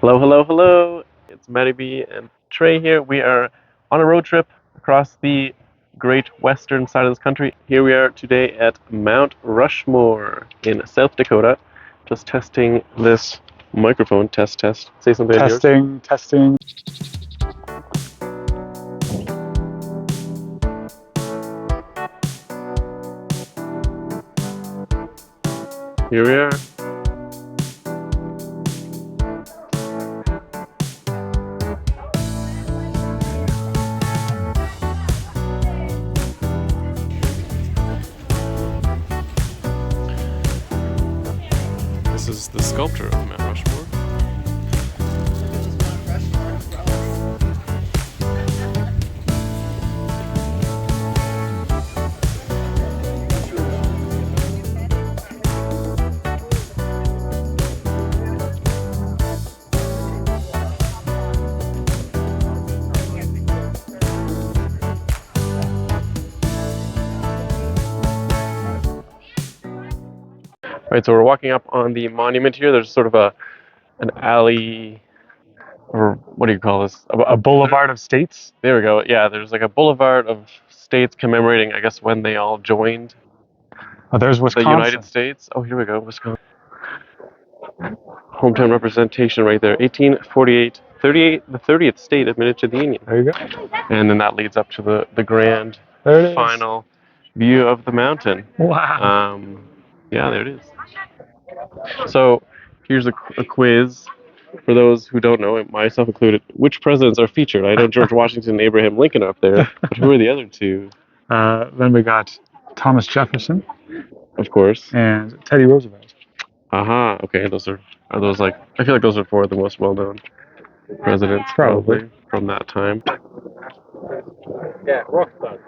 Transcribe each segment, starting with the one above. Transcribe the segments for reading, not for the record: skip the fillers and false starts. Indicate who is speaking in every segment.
Speaker 1: Hello, hello, hello. It's Matty B and Trey here. We are on a road trip across the great western side of this country. Here we are today at Mount Rushmore in South Dakota. Just testing this microphone. Test, test. Say something on yours.
Speaker 2: Testing.
Speaker 1: Here we are. This is the sculpture of Mount Rushmore. Right, so we're walking up on the monument here. There's sort of an alley, or what do you call this?
Speaker 2: A boulevard of states.
Speaker 1: There we go. Yeah, there's like a boulevard of states commemorating, I guess, when they all joined
Speaker 2: Oh, there's
Speaker 1: the
Speaker 2: Wisconsin.
Speaker 1: United States. Oh, here we go, Wisconsin. Hometown representation right there. 1848, the 30th state admitted to the Union.
Speaker 2: There you go.
Speaker 1: And then that leads up to the grand
Speaker 2: There it is.
Speaker 1: final view of the mountain.
Speaker 2: Wow.
Speaker 1: Yeah, there it is. So here's a quiz for those who don't know, myself included. Which presidents are featured? I know George Washington and Abraham Lincoln are up there, but who are the other two?
Speaker 2: Then we got Thomas Jefferson
Speaker 1: Of course.
Speaker 2: and Teddy Roosevelt.
Speaker 1: Aha. Okay, are those like, I feel like those are four of the most well-known presidents
Speaker 2: Probably.
Speaker 1: from that time.
Speaker 2: Yeah, rockstar.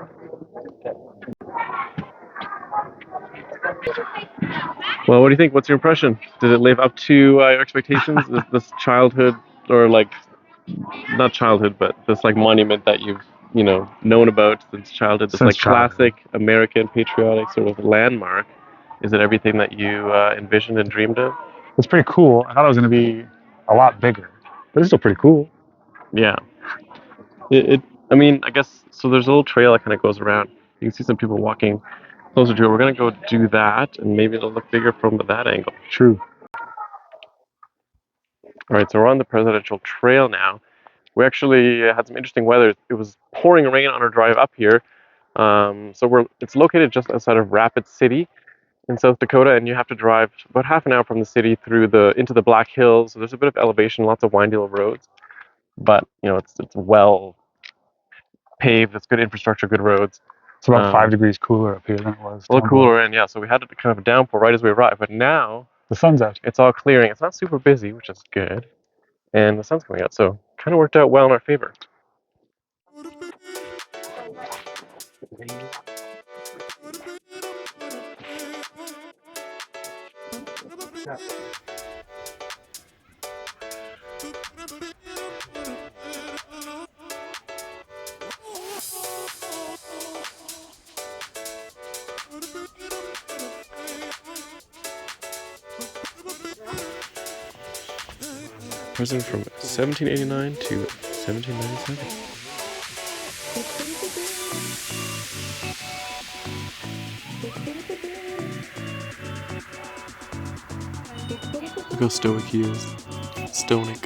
Speaker 1: Well, what do you think? What's your impression? Did it live up to your expectations? this childhood, or like, not childhood, but this like monument that you've known about since childhood, this
Speaker 2: Since
Speaker 1: like
Speaker 2: childhood.
Speaker 1: classic American patriotic sort of landmark. Is it everything that you envisioned and dreamed of?
Speaker 2: It's pretty cool. I thought it was going to be a lot bigger, but it's still pretty cool.
Speaker 1: Yeah. I mean, I guess, so there's a little trail that kind of goes around. You can see some people walking closer to it. We're going to go do that, and maybe it'll look bigger from that angle.
Speaker 2: True.
Speaker 1: All right, so we're on the presidential trail now. We actually had some interesting weather. It was pouring rain on our drive up here. It's located just outside of Rapid City in South Dakota, and you have to drive about half an hour from the city into the Black Hills. So there's a bit of elevation, lots of windy little roads, but it's well paved. It's good infrastructure, good roads.
Speaker 2: It's about 5 degrees cooler up here than it was.
Speaker 1: A little cooler, and yeah, so we had kind of a downpour right as we arrived, but now
Speaker 2: the sun's out.
Speaker 1: It's all clearing. It's not super busy, which is good, and the sun's coming out, so kind of worked out well in our favor. President from 1789 to 1797. Look how stoic he is. Stonic.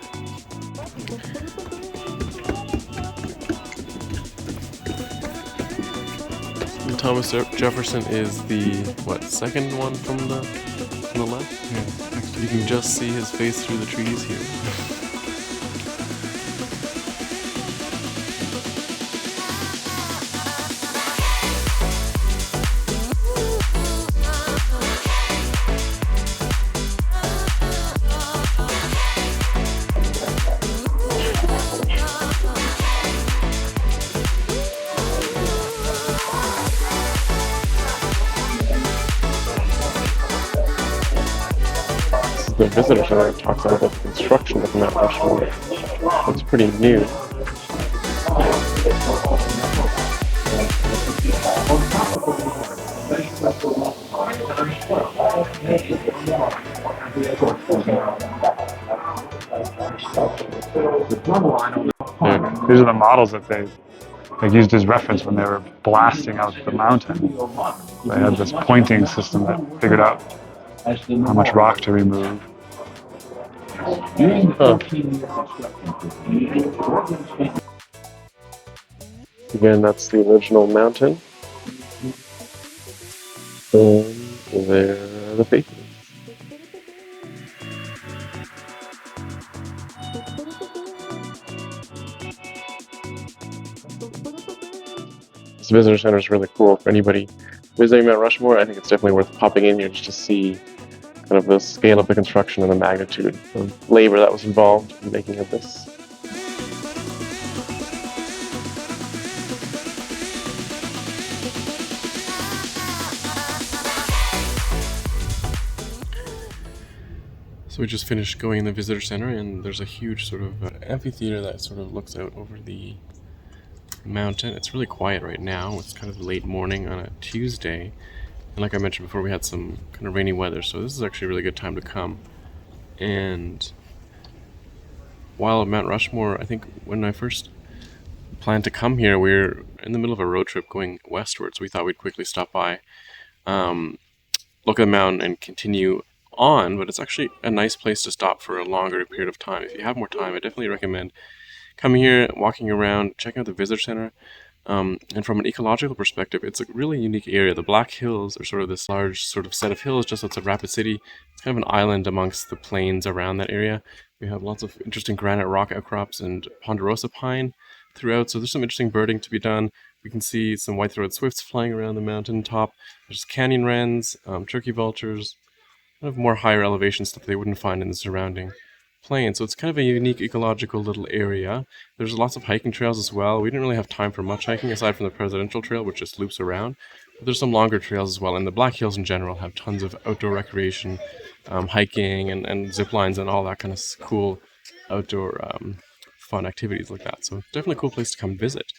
Speaker 1: And Thomas Jefferson is the, second one from the left?
Speaker 2: Yeah.
Speaker 1: You can just see his face through the trees here. The visitor center talks about the construction of Mount Rushmore. It's pretty new. Yeah.
Speaker 2: These are the models that they used as reference when they were blasting out the mountain. They had this pointing system that figured out how much rock to remove.
Speaker 1: Huh. Again, that's the original mountain. And there are the faces. This visitor center is really cool for anybody visiting Mount Rushmore. I think it's definitely worth popping in here just to see kind of the scale of the construction and the magnitude of labor that was involved in making of this. So we just finished going in the visitor center, and there's a huge sort of amphitheater that sort of looks out over the mountain. It's really quiet right now. It's kind of late morning on a Tuesday. And like I mentioned before, we had some kind of rainy weather, so this is actually a really good time to come. And while at Mount Rushmore, I think when I first planned to come here, we were in the middle of a road trip going westwards. We thought we'd quickly stop by, look at the mountain, and continue on. But it's actually a nice place to stop for a longer period of time. If you have more time, I definitely recommend coming here, walking around, checking out the visitor center. And from an ecological perspective, it's a really unique area. The Black Hills are sort of this large sort of set of hills just outside Rapid City. It's kind of an island amongst the plains around that area. We have lots of interesting granite rock outcrops and ponderosa pine throughout, so there's some interesting birding to be done. We can see some white-throated swifts flying around the mountain top. There's canyon wrens, turkey vultures, kind of more higher elevation stuff they wouldn't find in the surrounding plain. So it's kind of a unique ecological little area. There's lots of hiking trails as well. We didn't really have time for much hiking aside from the presidential trail, which just loops around. But there's some longer trails as well. And the Black Hills in general have tons of outdoor recreation, hiking and zip lines and all that kind of cool outdoor fun activities like that. So definitely a cool place to come visit.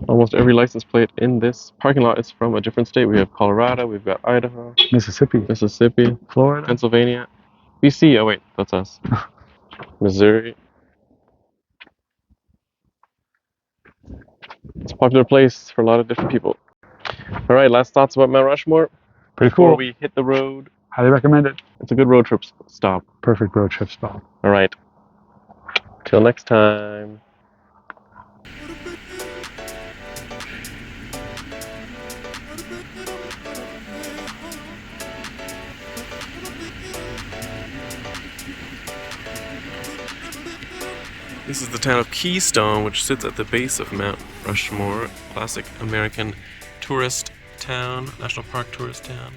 Speaker 1: Almost every license plate in this parking lot is from a different state. We have Colorado, we've got Idaho, Mississippi,
Speaker 2: Florida,
Speaker 1: Pennsylvania, BC. Oh wait, that's us. Missouri. It's a popular place for a lot of different people. All right, last thoughts about Mount Rushmore
Speaker 2: pretty
Speaker 1: before
Speaker 2: cool.
Speaker 1: we hit the road.
Speaker 2: Highly recommend it.
Speaker 1: It's a good road trip stop.
Speaker 2: Perfect road trip spot.
Speaker 1: All right. Till next time. This is the town of Keystone, which sits at the base of Mount Rushmore. Classic American tourist town, national park tourist town.